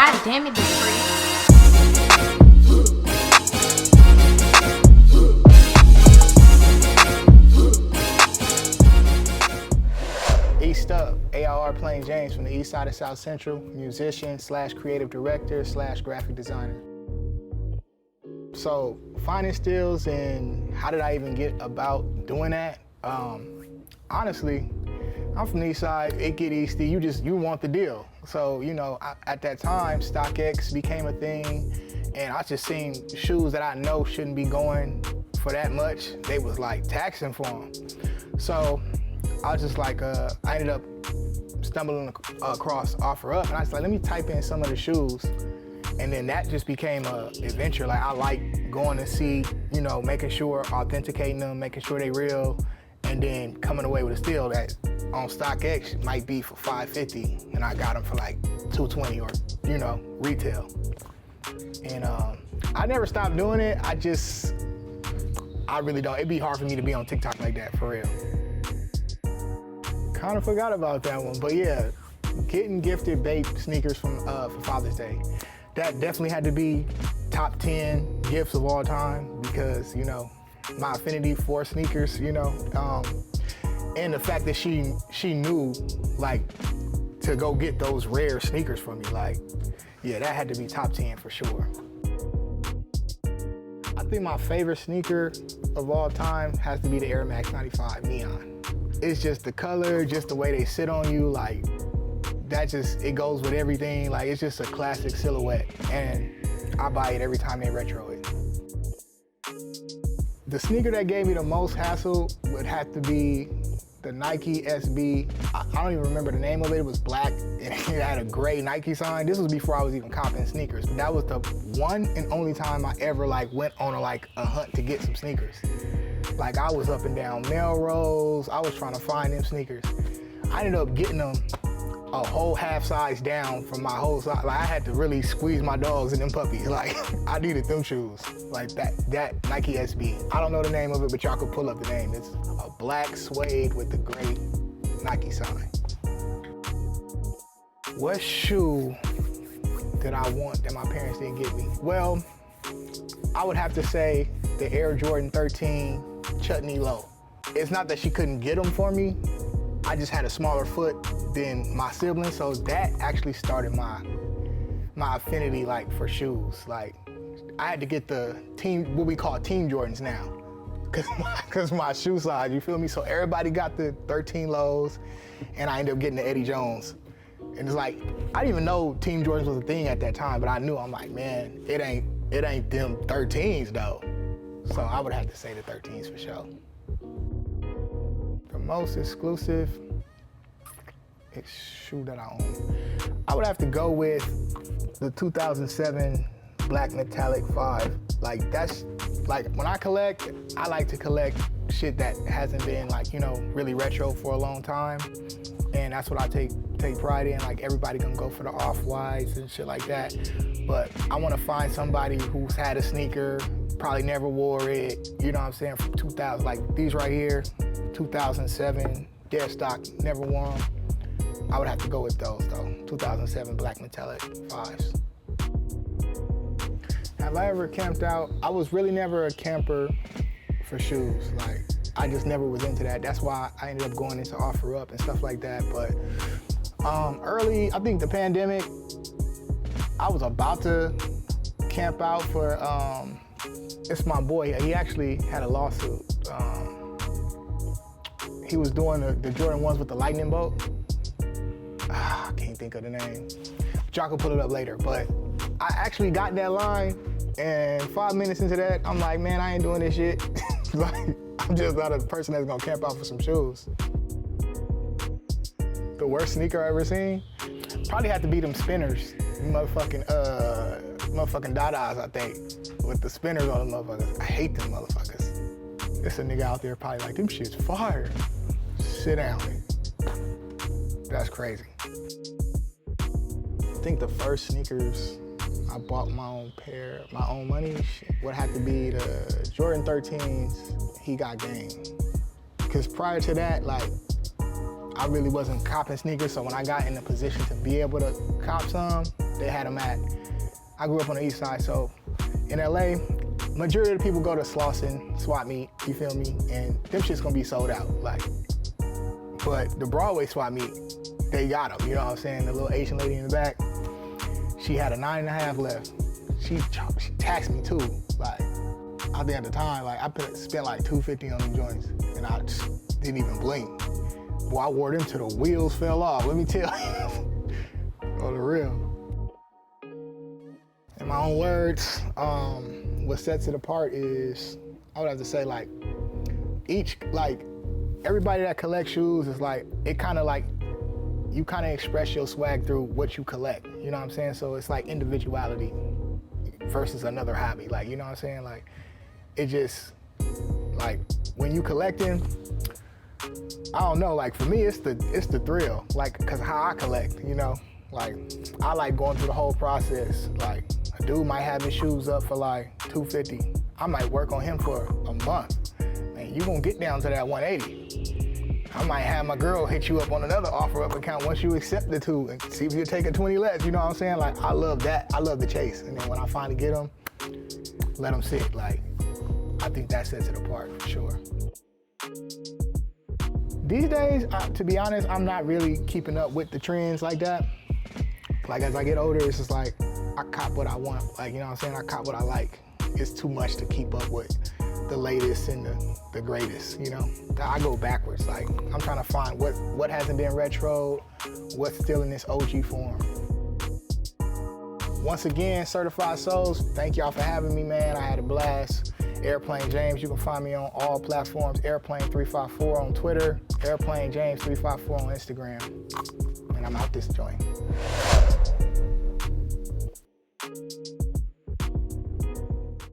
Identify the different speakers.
Speaker 1: God damn it, Dupree.
Speaker 2: East Up, AR Plain James from the east side of South Central, musician / creative director / graphic designer. So finding stills and how did I even get about doing that? Honestly, I'm from the east side, it get easty, you want the deal. So, you know, at that time, StockX became a thing, and I just seen shoes that I know shouldn't be going for that much. They was like taxing for them. So I was just like, I ended up stumbling across OfferUp, and I was like, let me type in some of the shoes. And then that just became a adventure. Like, I like going to see, you know, making sure, authenticating them, making sure they real, and then coming away with a steal that on StockX might be for $550, and I got them for like $220 or, you know, retail. And I never stopped doing it. I really don't. It'd be hard for me to be on TikTok like that, for real. Kind of forgot about that one, but yeah, getting gifted babe sneakers for Father's Day. That definitely had to be top 10 gifts of all time because, you know, my affinity for sneakers, you know, and the fact that she knew, like, to go get those rare sneakers for me, like, yeah, that had to be top 10 for sure. I think my favorite sneaker of all time has to be the Air Max 95 Neon. It's just the color, just the way they sit on you, like, it goes with everything. Like, it's just a classic silhouette, and I buy it every time they retro it. The sneaker that gave me the most hassle would have to be the Nike SB. I don't even remember the name of it. It was black, and it had a gray Nike sign. This was before I was even copping sneakers, but that was the one and only time I ever went on a hunt to get some sneakers. Like, I was up and down Melrose. I was trying to find them sneakers. I ended up getting them a whole half size down from my whole size. Like, I had to really squeeze my dogs and them puppies. Like, I needed them shoes. Like that Nike SB. I don't know the name of it, but y'all could pull up the name. It's a black suede with the gray Nike sign. What shoe did I want that my parents didn't get me? Well, I would have to say the Air Jordan 13 Chutney Low. It's not that she couldn't get them for me. I just had a smaller foot than my siblings, so that actually started my affinity for shoes. Like, I had to get the team, what we call Team Jordans now, cause my shoe size, you feel me? So everybody got the 13 lows, and I ended up getting the Eddie Jones. And it's like, I didn't even know Team Jordans was a thing at that time, but I knew, I'm like, man, it ain't them 13s though. So I would have to say the 13s for sure. The most exclusive shoe that I own, I would have to go with the 2007 Black Metallic 5. Like, that's, like, when I collect, I like to collect shit that hasn't been, like, you know, really retro for a long time. And that's what I take pride in. Like, everybody gonna go for the off-whites and shit like that. But I wanna find somebody who's had a sneaker, probably never wore it, you know what I'm saying, from 2000, like these right here, 2007, dead stock, never wore them. I would have to go with those though, 2007 Black Metallic 5s. Have I ever camped out? I was really never a camper for shoes. Like, I just never was into that. That's why I ended up going into OfferUp and stuff like that. But early, I think the pandemic, I was about to camp out for, it's my boy, he actually had a lawsuit. He was doing the Jordan 1s with the lightning bolt. I can't think of the name. Y'all can pull it up later, but I actually got that line, and 5 minutes into that, I'm like, man, I ain't doing this shit. Like, I'm just not a person that's gonna camp out for some shoes. The worst sneaker I ever seen? Probably had to be them spinners. Motherfucking Dadas, I think. With the spinners on them motherfuckers. I hate them motherfuckers. There's a nigga out there probably like, them shit's fire. Sit down. That's crazy. I think the first sneakers I bought my own pair, my own money, would have to be the Jordan 13s, He Got Game. Because prior to that, like, I really wasn't copping sneakers, so when I got in the position to be able to cop some, they had them at. I grew up on the east side, so in LA, majority of the people go to Slauson, swap meet, you feel me? And them shit's gonna be sold out, like. But the Broadway swap meet, they got them, you know what I'm saying? The little Asian lady in the back, she had a 9.5 left. She taxed me too, like, I think at the time, like, I spent like $250 on them joints, and I just didn't even blink. Boy, I wore them till the wheels fell off, let me tell you. On the real. In my own words, what sets it apart is, I would have to say, like, everybody that collects shoes is like, it kind of like, you kind of express your swag through what you collect, you know what I'm saying? So it's like individuality versus another hobby, like, you know what I'm saying? Like, it just, like, when you collecting, I don't know, like, for me, it's the thrill, like, cause how I collect, you know? Like, I like going through the whole process. Like, a dude might have his shoes up for like $250. I might work on him for a month. Man, you gonna get down to that 180. I might have my girl hit you up on another offer up account once you accept the two and see if you take a 20 less, you know what I'm saying? Like, I love that. I love the chase. And then when I finally get them, let them sit. Like, I think that sets it apart for sure. These days, to be honest, I'm not really keeping up with the trends like that. Like, as I get older, it's just like, I cop what I want. Like, you know what I'm saying? I cop what I like. It's too much to keep up with the latest and the greatest, you know? I go backwards. Like, I'm trying to find what hasn't been retro, what's still in this OG form. Once again, Certified Souls, thank y'all for having me, man. I had a blast. Airplane James, you can find me on all platforms. Airplane354 on Twitter. Airplane James 354 on Instagram. And I'm out this joint.